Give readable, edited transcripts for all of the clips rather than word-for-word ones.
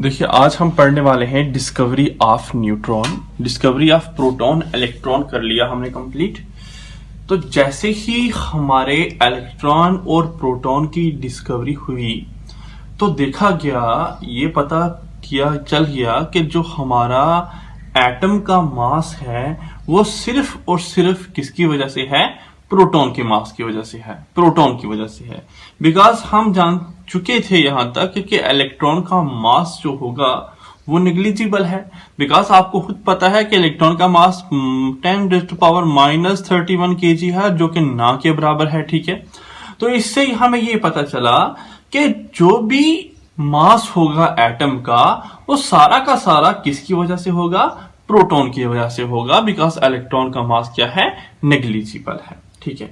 देखिए आज हम पढ़ने वाले हैं discovery of neutron. Discovery of proton electron कर लिया हमने कंप्लीट। तो जैसे ही हमारे इलेक्ट्रॉन और प्रोटॉन की डिस्कवरी हुई तो देखा गया, ये पता किया चल गया कि जो हमारा एटम का मास है वो सिर्फ और सिर्फ किसकी वजह से है? प्रोटॉन के मास की वजह से है, प्रोटॉन की वजह से है। बिकॉज हम जान चुके थे यहां तक कि इलेक्ट्रॉन का मास जो होगा वो निग्लिजिबल है। बिकॉज आपको खुद पता है कि इलेक्ट्रॉन का मास 10⁻³ kg है, जो कि ना के बराबर है। ठीक है, तो इससे हमें ये पता चला कि जो भी मास होगा एटम का वो सारा का सारा किसकी वजह से होगा? प्रोटॉन की वजह से होगा। बिकॉज इलेक्ट्रॉन का मास क्या है? नेग्लिजिबल है। ठीक है,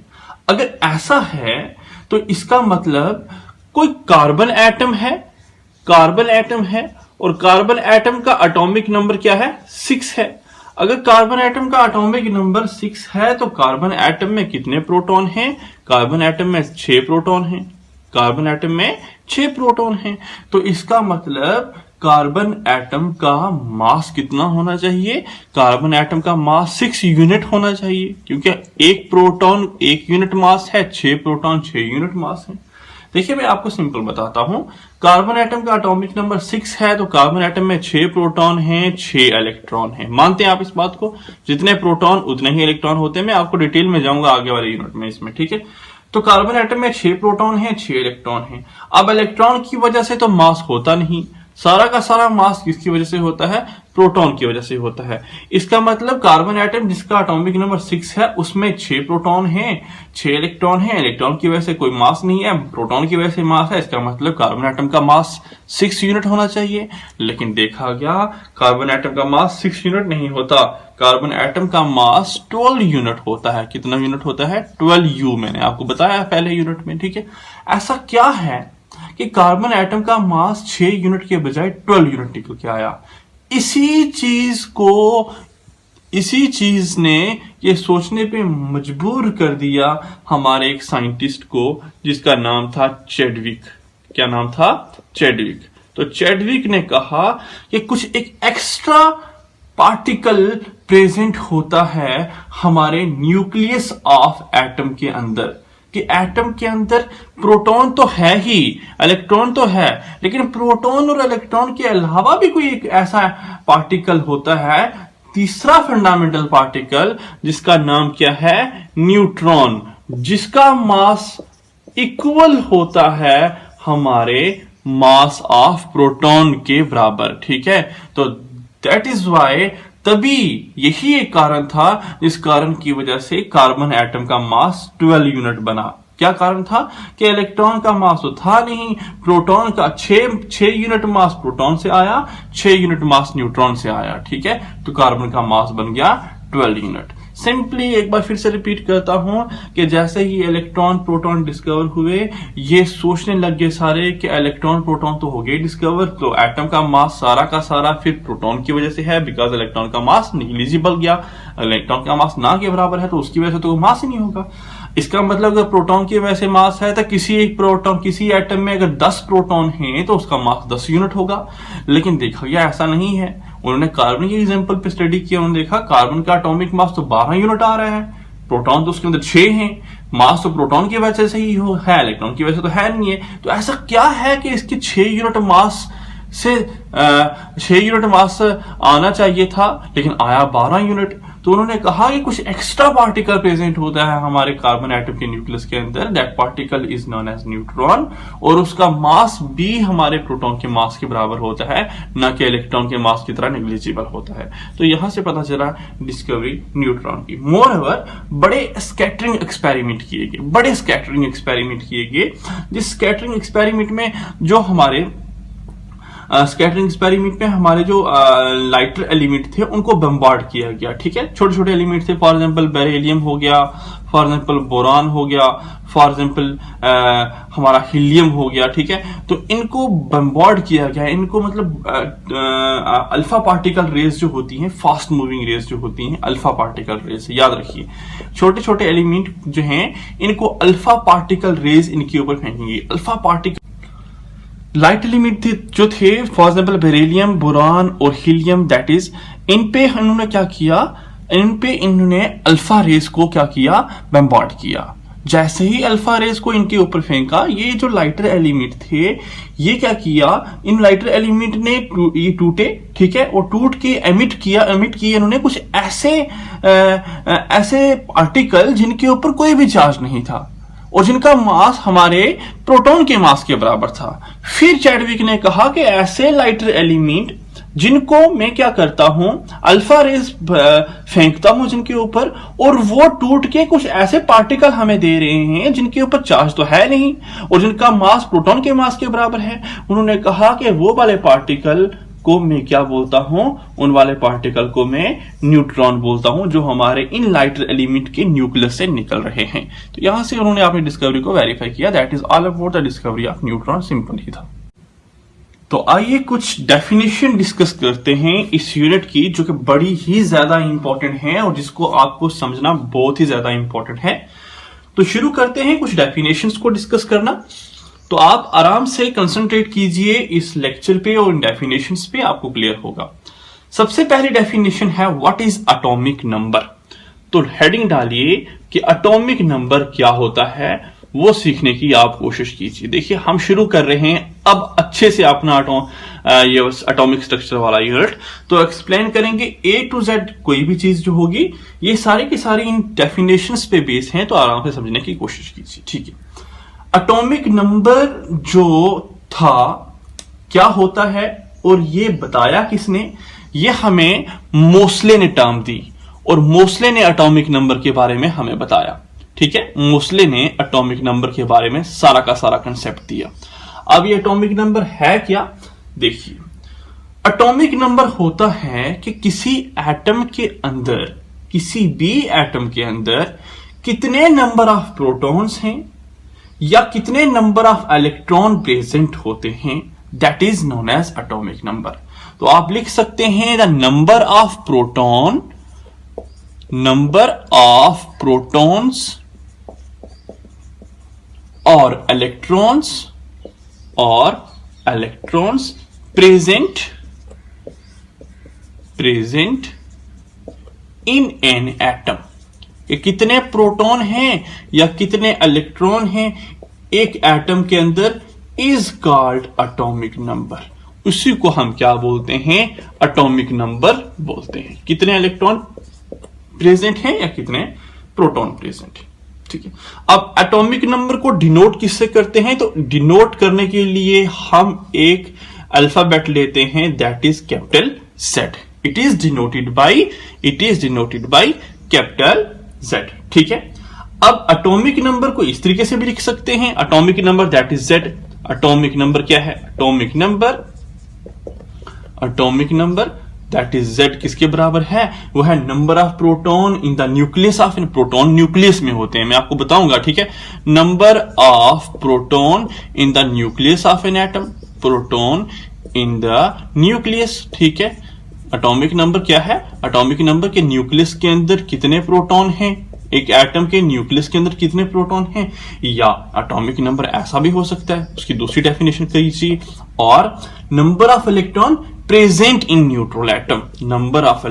अगर ऐसा है तो इसका मतलब कोई कार्बन एटम है, कार्बन एटम है और कार्बन एटम का एटॉमिक नंबर क्या है? 6 है। अगर कार्बन एटम का एटॉमिक नंबर 6 है तो कार्बन एटम में कितने प्रोटॉन हैं? कार्बन एटम में 6 प्रोटॉन हैं। कार्बन एटम में 6 प्रोटॉन हैं। तो इसका मतलब कार्बन एटम का मास कितना होना चाहिए? कार्बन एटम का मास 6 यूनिट होना चाहिए, क्योंकि एक प्रोटॉन 1 यूनिट मास है, 6 प्रोटॉन 6 यूनिट मास है। देखिए मैं आपको सिंपल बताता हूं। कार्बन एटम का एटॉमिक नंबर 6 है तो कार्बन एटम में 6 प्रोटॉन हैं, 6 इलेक्ट्रॉन हैं। मानते हैं आप इस बात को? जितने प्रोटॉन उतने ही इलेक्ट्रॉन होते हैं। मैं आपको डिटेल में जाऊंगा आगे वाले यूनिट में इसमें। ठीक है, तो कार्बन एटम में 6 प्रोटॉन हैं, 6 इलेक्ट्रॉन हैं। अब इलेक्ट्रॉन की वजह से तो मास होता नहीं, सारा का सारा मास किसकी वजह से होता है? प्रोटॉन की वजह से होता है। इसका मतलब कार्बन एटम जिसका एटॉमिक नंबर 6 है उसमें 6 प्रोटॉन हैं, 6 इलेक्ट्रॉन हैं। इलेक्ट्रॉन की वजह से कोई मास नहीं है, प्रोटॉन की वजह से मास है। इसका मतलब कार्बन एटम का मास 6 यूनिट होना चाहिए। लेकिन देखा गया कार्बन एटम का मास 6 यूनिट नहीं होता। कार्बन एटम का मास 12 यूनिट होता है। कितना यूनिट होता है? 12 U। मैंने आपको बताया पहले यूनिट में। ठीक है, ऐसा क्या है कि कार्बन एटम का मास 6 यूनिट के बजाय 12 यूनिट निकल के आया? इसी चीज ने ये सोचने पे मजबूर कर दिया हमारे एक साइंटिस्ट को, जिसका नाम था चैडविक। क्या नाम था? चैडविक। तो चैडविक ने कहा कि कुछ एक एक्स्ट्रा पार्टिकल प्रेजेंट होता है हमारे न्यूक्लियस ऑफ एटम के अंदर। कि एटम के अंदर प्रोटॉन तो है ही, इलेक्ट्रॉन तो है, लेकिन प्रोटॉन और इलेक्ट्रॉन के अलावा भी कोई एक ऐसा पार्टिकल होता है, तीसरा फंडामेंटल पार्टिकल, जिसका नाम क्या है? न्यूट्रॉन, जिसका मास इक्वल होता है हमारे मास ऑफ प्रोटॉन के बराबर। ठीक है, तो दैट इज वाई, तभी यही एक कारण था जिस कारण की वजह से कार्बन एटम का मास 12 यूनिट बना। क्या कारण था? कि इलेक्ट्रॉन का मास तो था नहीं, प्रोटॉन का 6 यूनिट मास प्रोटॉन से आया, 6 यूनिट मास न्यूट्रॉन से आया। ठीक है, तो कार्बन का मास बन गया 12 यूनिट। सिंपली एक बार फिर से रिपीट करता हूं कि जैसे ही इलेक्ट्रॉन प्रोटॉन डिस्कवर हुए, ये सोचने लग गए सारे कि इलेक्ट्रॉन प्रोटॉन तो हो गए डिस्कवर, तो एटम का मास सारा का सारा फिर प्रोटॉन की वजह से है। बिकॉज इलेक्ट्रॉन का मास निग्लिजिबल गया, इलेक्ट्रॉन का मास ना के बराबर है, तो उसकी वजह से तो मास ही नहीं होगा। इसका मतलब अगर प्रोटॉन की वजह से मास है तो किसी एक प्रोटॉन, किसी एटम में अगर 10 प्रोटॉन हैं तो उसका मास 10 यूनिट होगा। लेकिन देखा गया ऐसा नहीं है। उन्होंने कार्बन के एग्जांपल पे स्टडी किया, उन्होंने देखा कार्बन का एटॉमिक मास तो 12 यूनिट आ रहा है, प्रोटॉन तो उसके अंदर 6 हैं, मास तो प्रोटॉन की वजह से ही है, इलेक्ट्रॉन की वजह से तो है नहीं है। तो ऐसा क्या है कि इसके 6 यूनिट मास से 6 यूनिट मास आना चाहिए था लेकिन आया 12 यूनिट? तो उन्होंने कहा कि कुछ एक्स्ट्रा पार्टिकल प्रेजेंट होता है हमारे कार्बन एटम के न्यूक्लियस के अंदर, that particle is known as neutron, और उसका मास भी हमारे प्रोटॉन के मास के बराबर होता है, न कि इलेक्ट्रॉन के मास की तरह नेग्लिजिबल होता है। तो यहां से पता चला डिस्कवरी न्यूट्रॉन की। मोर ओवर बड़े स्कैटरिंग एक्सपेरिमेंट किए गए, जिस स्कैटरिंग एक्सपेरिमेंट में जो हमारे स्कैटरिंग एक्सपेरिमेंट में हमारे जो लाइटर एलिमेंट थे उनको बम्बार्ड किया गया। ठीक है, छोटे छोटे एलिमेंट थे, फॉर एग्जांपल बेरिलियम हो गया, फॉर एग्जांपल बोरान हो गया, फॉर एग्जांपल हमारा हीलियम हो गया। ठीक है, तो इनको बम्बार्ड किया गया। इनको मतलब अल्फा पार्टिकल रेज जो होती हैं, फास्ट मूविंग रेज जो होती हैं, अल्फा पार्टिकल रेज, याद रखिए छोटे छोटे एलिमेंट जो हैं इनको अल्फा पार्टिकल रेज इनके ऊपर फेंकेंगे। अल्फा पार्टिकल लाइट एलिमेंट जो थे फॉर एग्जाम्पल बेरिलियम, बोरान और हीलियम, दैट इज इन पे इन्होंने क्या किया, इन पे इन्होंने अल्फा रेस को क्या किया, बम्बार्ड किया। जैसे ही अल्फा रेस को इनके ऊपर फेंका, ये जो लाइटर एलिमेंट थे ये क्या किया, इन लाइटर एलिमेंट ने ये टूटे, ठीक है, और टूट के एमिट किया इन्होंने कुछ ऐसे पार्टिकल जिनके ऊपर कोई भी चार्ज नहीं था और जिनका मास हमारे प्रोटॉन के मास के बराबर था। फिर चैडविक ने कहा कि ऐसे लाइटर एलिमेंट जिनको मैं क्या करता हूं, अल्फा रेस फेंकता हूं जिनके ऊपर, और वो टूट के कुछ ऐसे पार्टिकल हमें दे रहे हैं जिनके ऊपर चार्ज तो है नहीं और जिनका मास प्रोटॉन के मास के बराबर है। उन्होंने कहा कि वो वाले पार्टिकल को मैं क्या बोलता हूं, उन वाले पार्टिकल को मैं न्यूट्रॉन बोलता हूं, जो हमारे इन लाइटर एलिमेंट के न्यूक्लियस से निकल रहे हैं। तो यहां से उन्होंने अपनी डिस्कवरी को वेरीफाई किया। That is all about the discovery of neutron, simple ही था। तो आइए कुछ डेफिनेशन डिस्कस करते हैं इस यूनिट की, जो कि बड़ी ही ज्यादा इंपॉर्टेंट है और जिसको आपको समझना बहुत ही ज्यादा इंपॉर्टेंट है। तो शुरू करते हैं कुछ डेफिनेशंस को डिस्कस करना। तो आप आराम से कंसंट्रेट कीजिए इस लेक्चर पे और इन डेफिनेशंस पे, आपको क्लियर होगा। सबसे पहली डेफिनेशन है व्हाट इज एटॉमिक नंबर। तो हेडिंग डालिए कि एटॉमिक नंबर क्या होता है, वो सीखने की आप कोशिश कीजिए। देखिए हम शुरू कर रहे हैं अब अच्छे से अपना ये एटॉमिक स्ट्रक्चर वाला यूनिट। तो एक्सप्लेन करेंगे A to Z, कोई भी चीज जो होगी ये सारी की सारी इन डेफिनेशंस पे बेस हैं, तो आराम से समझने की कोशिश कीजिए, ठीक है। एटॉमिक नंबर जो था क्या होता है और ये बताया किसने, ये हमें मोसले ने टर्म दी और मोसले ने एटॉमिक नंबर के बारे में हमें बताया, ठीक है। मोसले ने एटॉमिक नंबर के बारे में सारा का सारा कंसेप्ट दिया। अब ये एटॉमिक नंबर है क्या, देखिए। एटॉमिक नंबर होता है कि किसी एटम के अंदर, किसी भी एटम के अंदर कितने नंबर ऑफ प्रोटॉन्स हैं या कितने नंबर ऑफ इलेक्ट्रॉन प्रेजेंट होते हैं, that is known as atomic number. तो आप लिख सकते हैं the number of proton, number of protons और electrons present in an atom. कि कितने प्रोटॉन हैं या कितने इलेक्ट्रॉन हैं एक एटम के अंदर इज कॉल्ड एटॉमिक नंबर। उसी को हम क्या बोलते हैं, एटॉमिक नंबर बोलते हैं। कितने इलेक्ट्रॉन प्रेजेंट हैं या कितने प्रोटॉन प्रेजेंट हैं, ठीक है। अब एटॉमिक नंबर को डिनोट किससे करते हैं, तो डिनोट करने के लिए हम एक अल्फाबेट लेते हैं, that is capital Z। It is denoted by capital Z, ठीक है। अब एटॉमिक नंबर को इस तरीके से भी लिख सकते हैं, atomic number that is Z। Atomic number क्या है, atomic number that is Z किसके बराबर है, वो है number of proton in the nucleus of, proton nucleus में होते हैं, मैं आपको बताऊंगा, ठीक है। Number of proton in the nucleus of an atom, proton in the nucleus, ठीक है। एटॉमिक नंबर क्या है, एटॉमिक नंबर के न्यूक्लियस के अंदर कितने प्रोटॉन हैं, एक एटम के न्यूक्लियस के अंदर कितने प्रोटॉन हैं। या एटॉमिक नंबर ऐसा भी हो सकता है, उसकी दूसरी डेफिनेशन कीजिए, और number of electron present in neutral atom, number of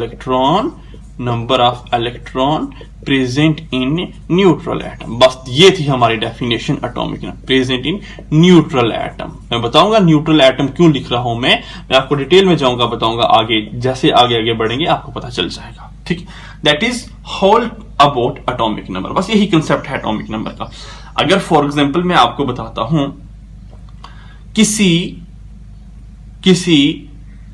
electron present in neutral atom. बस ये थी हमारी definition atomic number, present in neutral atom. मैं बताऊंगा न्यूट्रल एटम क्यों लिख रहा हूं, मैं आपको डिटेल में जाऊंगा, बताऊंगा आगे, जैसे आगे बढ़ेंगे आपको पता चल जाएगा, ठीक। That is whole about atomic number, बस यही कंसेप्ट है एटॉमिक नंबर का। अगर फॉर एग्जांपल मैं आपको बताता हूं किसी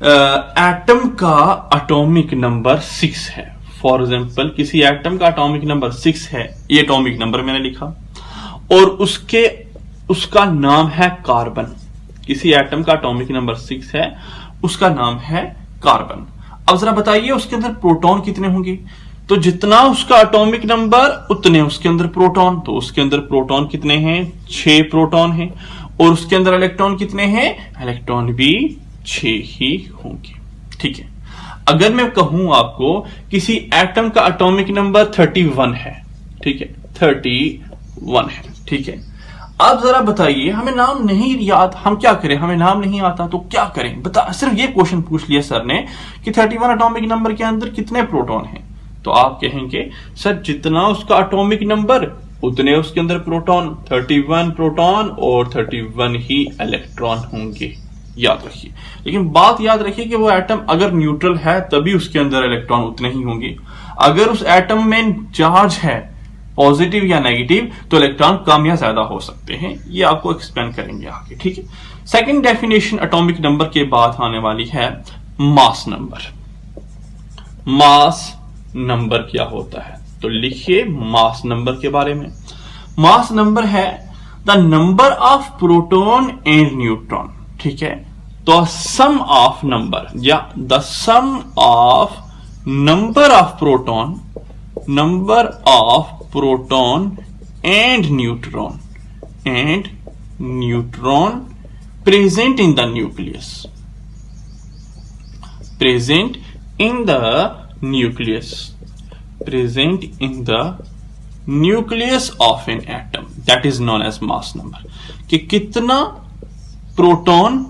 एटम का एटॉमिक नंबर 6 है, फॉर एग्जांपल किसी एटम का एटॉमिक नंबर 6 है, ये एटॉमिक नंबर मैंने लिखा, और उसका नाम है कार्बन। किसी एटम का एटॉमिक नंबर 6 है, उसका नाम है कार्बन। अब जरा बताइए उसके अंदर प्रोटॉन कितने होंगे, तो जितना उसका एटॉमिक नंबर उतने उसके अंदर प्रोटॉन, तो उसके अंदर प्रोटॉन कितने हैं, 6 प्रोटॉन हैं, और उसके अंदर इलेक्ट्रॉन कितने हैं, इलेक्ट्रॉन भी 6 ही होंगे, ठीक है। अगर मैं कहूं आपको किसी एटम का एटॉमिक नंबर 31 है, ठीक है, 31 है, ठीक है। अब जरा बताइए, हमें नाम नहीं याद, हम क्या करें? हमें नाम नहीं आता तो क्या करें? बता, सिर्फ ये क्वेश्चन पूछ लिया सर ने कि 31 एटॉमिक नंबर के अंदर कितने प्रोटॉन हैं, तो आप कहेंगे सर जितना उसका एटॉमिक नंबर उतने उसके अंदर प्रोटॉन, 31 प्रोटॉन और 31 ही इलेक्ट्रॉन होंगे, याद रखिए। लेकिन बात याद रखिए कि वो एटम अगर न्यूट्रल है तभी उसके अंदर इलेक्ट्रॉन उतने ही होंगे। अगर उस एटम में चार्ज है पॉजिटिव या नेगेटिव तो इलेक्ट्रॉन कम या ज्यादा हो सकते हैं, ये आपको एक्सप्लेन करेंगे आगे, ठीक है। सेकंड डेफिनेशन एटॉमिक नंबर के बाद आने वाली है मास नंबर। मास नंबर क्या होता है? तो लिखिए मास नंबर के बारे में। मास नंबर है the number of proton and neutron, ठीक है। तो सम ऑफ नंबर या the sum of number of proton, number of proton and neutron present in the nucleus, present in the nucleus of an atom, that is known as mass number। कि कितना proton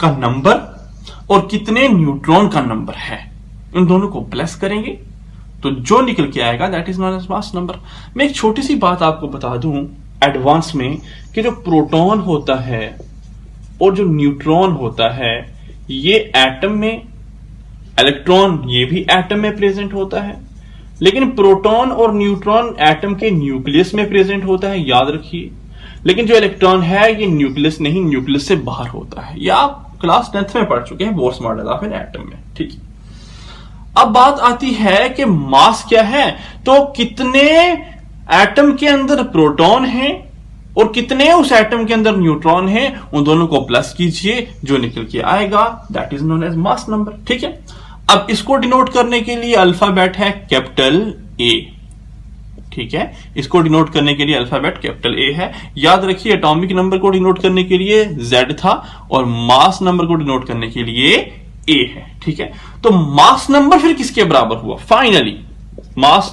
का number और कितने neutron का number है, इन दोनों को plus करेंगे तो जो निकल के आएगा that is known as mass number. मैं एक छोटी सी बात आपको बता दूं एडवांस में कि जो प्रोटॉन होता है और जो न्यूट्रॉन होता है ये एटम में, इलेक्ट्रॉन ये भी एटम में प्रेजेंट होता है, लेकिन प्रोटॉन और न्यूट्रॉन एटम के न्यूक्लियस में प्रेजेंट होता है, याद रखिए। लेकिन जो इलेक्ट्रॉन है ये न्यूक्लियस नहीं, न्यूक्लियस से बाहर होता है। ये आप क्लास 10th में पढ़ चुके हैं, Bohr's model of an atom में, ठीक है। अब बात आती है कि मास क्या है, तो कितने एटम के अंदर प्रोटॉन हैं और कितने उस एटम के अंदर न्यूट्रॉन हैं, उन दोनों को प्लस कीजिए, जो निकल के आएगा that is known as mass number, ठीक है। अब इसको डिनोट करने के लिए अल्फाबेट है कैपिटल ए, ठीक है। इसको डिनोट करने के लिए अल्फाबेट कैपिटल ए है। याद रखिए एटॉमिक नंबर को डिनोट करने के लिए जेड था और मास नंबर को डिनोट करने के लिए ए है, ठीक है। तो मास नंबर फिर किसके बराबर हुआ? Finally mass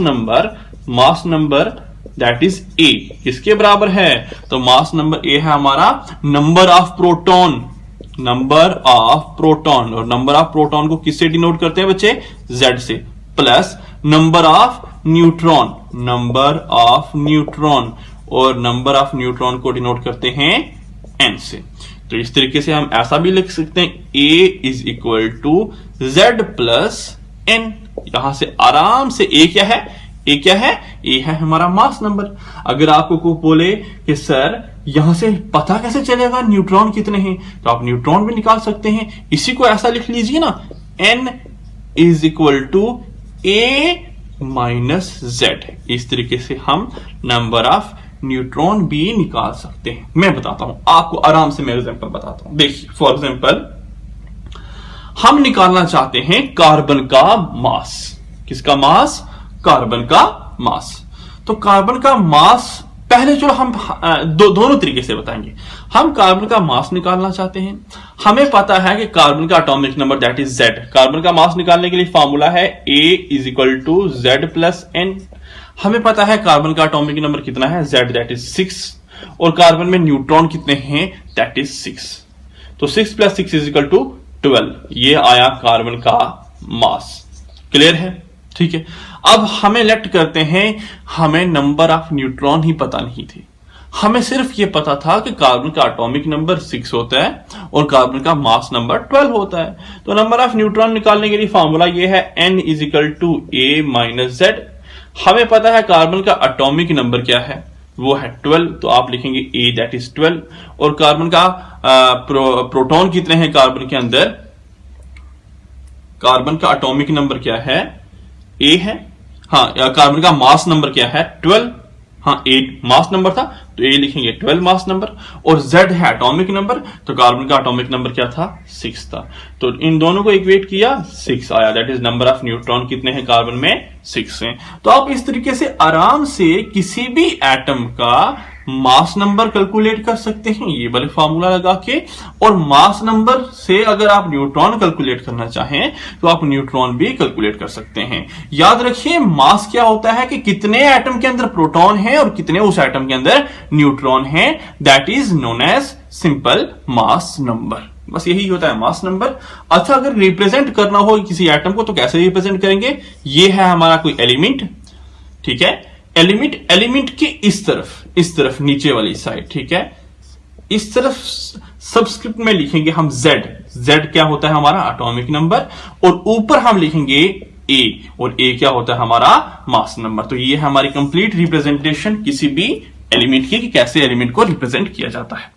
number that is a किसके बराबर है? तो मास नंबर ए है हमारा नंबर ऑफ प्रोटॉन, और नंबर ऑफ प्रोटॉन को किससे डिनोट करते हैं बच्चे? जेड से, प्लस नंबर ऑफ न्यूट्रॉन, और नंबर ऑफ न्यूट्रॉन को डिनोट करते हैं एन से। तो इस तरीके से हम ऐसा भी लिख सकते हैं A is equal to Z plus N. यहां से आराम से ए क्या है? ए है हमारा मास नंबर। अगर आपको कोई बोले कि सर यहां से पता कैसे चलेगा न्यूट्रॉन कितने हैं, तो आप न्यूट्रॉन भी निकाल सकते हैं। इसी को ऐसा लिख लीजिए ना, N is equal to A minus Z. इस तरीके से हम नंबर ऑफ न्यूट्रॉन भी निकाल सकते हैं। मैं बताता हूं आपको, आराम से मैं एग्जांपल बताता हूं। देखिए फॉर एग्जांपल हम निकालना चाहते हैं कार्बन का मास। किसका मास? कार्बन का मास। तो कार्बन का मास पहले जो हम दोनों तरीके से बताएंगे। हम कार्बन का मास निकालना चाहते हैं। हमें पता है कि कार्बन का atomic number that is Z. Carbon का मास निकालने के लिए फॉर्मूला है A is equal to Z plus N. हमें पता है कार्बन का एटॉमिक नंबर कितना है, जेड दैट इज 6, और कार्बन में न्यूट्रॉन कितने हैं, दैट इज 6। तो 6 प्लस 6 इज इक्वल टू 12। ये आया कार्बन का मास। क्लियर है? ठीक है। अब हमें लेट करते हैं, हमें नंबर ऑफ न्यूट्रॉन ही पता नहीं थे। हमें सिर्फ ये पता था कि कार्बन का एटॉमिक नंबर 6 होता है और कार्बन का मास नंबर 12 होता है। तो नंबर ऑफ न्यूट्रॉन निकालने के लिए फॉर्मूला ये है n is equal to A minus Z. हमें पता है कार्बन का एटॉमिक नंबर क्या है, वो है 12, तो आप लिखेंगे ए दैट इज 12। और कार्बन का प्रोटॉन कितने हैं कार्बन के अंदर? कार्बन का एटॉमिक नंबर क्या है? ए है। हाँ, कार्बन का मास नंबर क्या है? 12। हाँ, 8 मास नंबर था तो ए लिखेंगे 12 मास नंबर। और जेड है एटॉमिक नंबर, तो कार्बन का एटॉमिक नंबर क्या था? 6 था। तो इन दोनों को इक्वेट किया, 6 आया। That is number of neutron कितने हैं कार्बन में? 6 हैं। तो आप इस तरीके से आराम से किसी भी एटम का मास नंबर कैलकुलेट कर सकते हैं ये वाले फॉर्मूला लगा के, और मास नंबर से अगर आप न्यूट्रॉन कैलकुलेट करना चाहें तो आप न्यूट्रॉन भी कैलकुलेट कर सकते हैं। याद रखिए मास क्या होता है कि कितने एटम के अंदर प्रोटॉन है और कितने उस एटम के अंदर न्यूट्रॉन है, that is known as simple mass number. बस यही होता है मास नंबर। अच्छा, अगर रिप्रेजेंट करना हो किसी एटम को तो कैसे रिप्रेजेंट करेंगे? ये है हमारा कोई एलिमेंट, ठीक है, एलिमेंट के इस तरफ नीचे वाली साइड, ठीक है, इस तरफ सबस्क्रिप्ट में लिखेंगे हम Z क्या होता है हमारा एटॉमिक नंबर, और ऊपर हम लिखेंगे A, और A क्या होता है हमारा मास नंबर। तो ये है हमारी कंप्लीट रिप्रेजेंटेशन किसी भी एलिमेंट की कि कैसे एलिमेंट को रिप्रेजेंट किया जाता है।